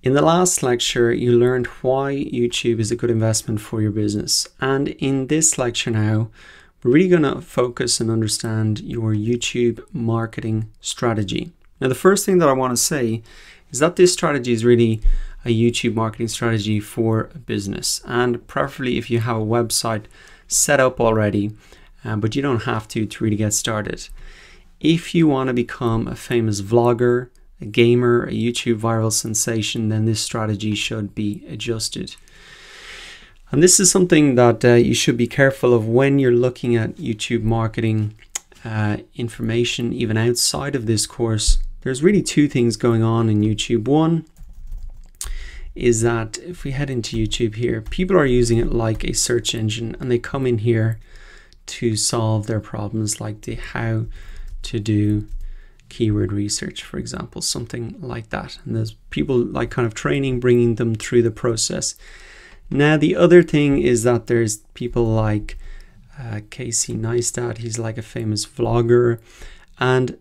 In the last lecture, you learned why YouTube is a good investment for your business. And in this lecture now, we're really going to focus and understand your YouTube marketing strategy. Now, the first thing that I want to say is that this strategy is really a YouTube marketing strategy for a business. And preferably if you have a website set up already, but you don't have to really get started. If you want to become a famous vlogger, a gamer, a YouTube viral sensation, then this strategy should be adjusted. And this is something that you should be careful of when you're looking at YouTube marketing information, even outside of this course. There's really two things going on in YouTube. One is that if we head into YouTube here, people are using it like a search engine, and they come in here to solve their problems, like the how to do keyword research, for example, something like that. And there's people like kind of training, bringing them through the process. Now, the other thing is that there's people like Casey Neistat. He's like a famous vlogger. And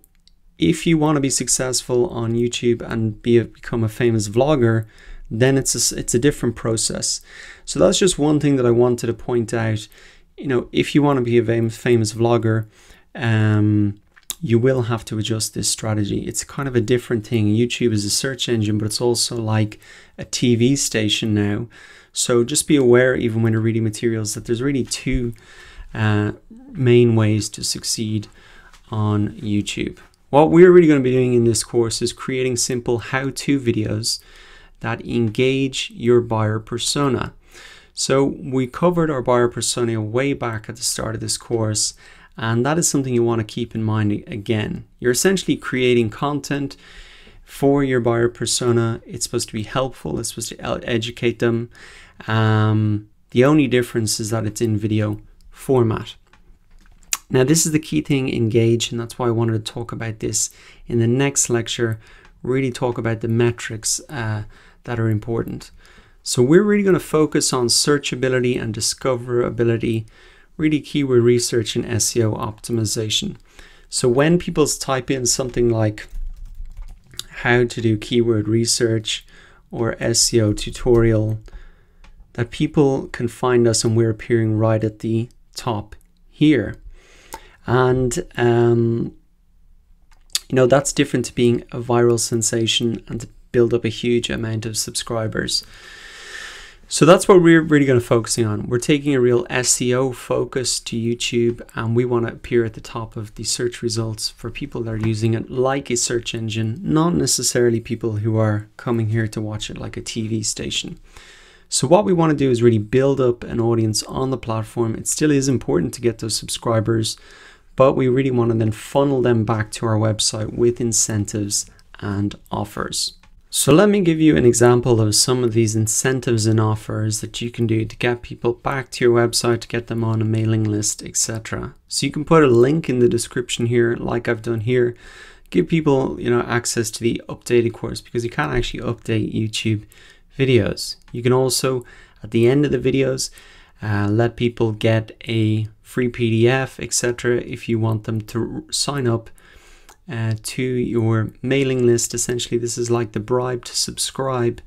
if you want to be successful on YouTube and become a famous vlogger, then it's a different process. So that's just one thing that I wanted to point out. You know, if you want to be a famous vlogger, you will have to adjust this strategy. It's kind of a different thing. YouTube is a search engine, but it's also like a TV station now. So just be aware, even when you're reading materials, that there's really two main ways to succeed on YouTube. What we're really going to be doing in this course is creating simple how-to videos that engage your buyer persona. So we covered our buyer persona way back at the start of this course, and that is something you want to keep in mind again. You're essentially creating content for your buyer persona. It's supposed to be helpful. It's supposed to educate them. The only difference is that it's in video format. Now, this is the key thing, engage, and that's why I wanted to talk about this in the next lecture, really talk about the metrics that are important. So we're really going to focus on searchability and discoverability, really keyword research and SEO optimization. So when people type in something like how to do keyword research or SEO tutorial, that people can find us and we're appearing right at the top here. And you know, that's different to being a viral sensation and to build up a huge amount of subscribers. So that's what we're really going to focus on. We're taking a real SEO focus to YouTube, and we want to appear at the top of the search results for people that are using it like a search engine, not necessarily people who are coming here to watch it like a TV station. So what we want to do is really build up an audience on the platform. It still is important to get those subscribers, but we really want to then funnel them back to our website with incentives and offers. So let me give you an example of some of these incentives and offers that you can do to get people back to your website, to get them on a mailing list, etc. So you can put a link in the description here, like I've done here. Give people, you know, access to the updated course, because you can't actually update YouTube videos. You can also, at the end of the videos, let people get a free PDF, etc. if you want them to sign up to your mailing list. Essentially, this is like the bribe to subscribe,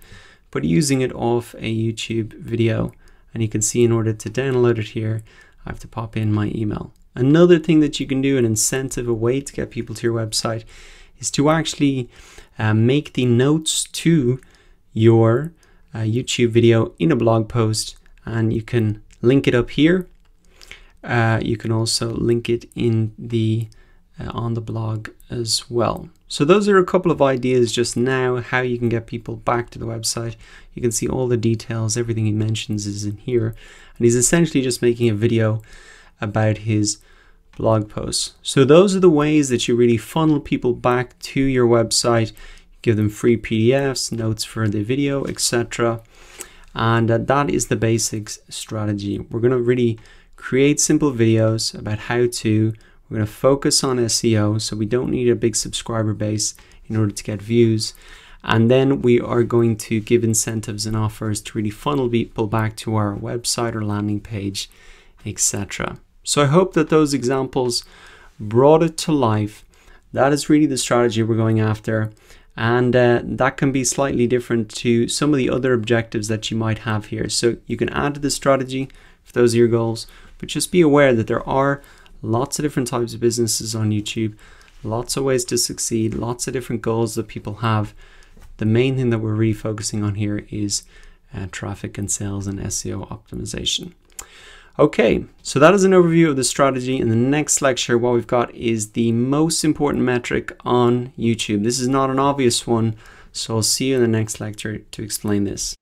but using it off a YouTube video. And you can see, in order to download it here, I have to pop in my email. Another thing that you can do, an incentive, a way to get people to your website, is to actually make the notes to your YouTube video in a blog post, and you can link it up here. You can also link it in the on the blog as well. So those are a couple of ideas just now how you can get people back to the website. You can see all the details, everything he mentions is in here, and he's essentially just making a video about his blog posts. So those are the ways that you really funnel people back to your website. Give them free PDFs, notes for the video, etc. And that is the basics strategy. We're going to really create simple videos about how to. We're going to focus on SEO, so we don't need a big subscriber base in order to get views. And then we are going to give incentives and offers to really funnel people back to our website or landing page, etc. So I hope that those examples brought it to life. That is really the strategy we're going after. And that can be slightly different to some of the other objectives that you might have here. So you can add to the strategy if those are your goals, but just be aware that there are lots of different types of businesses on YouTube, lots of ways to succeed, lots of different goals that people have. The main thing that we're really focusing on here is traffic and sales and SEO optimization. Okay, so that is an overview of the strategy. In the next lecture, what we've got is the most important metric on YouTube. This is not an obvious one, so I'll see you in the next lecture to explain this.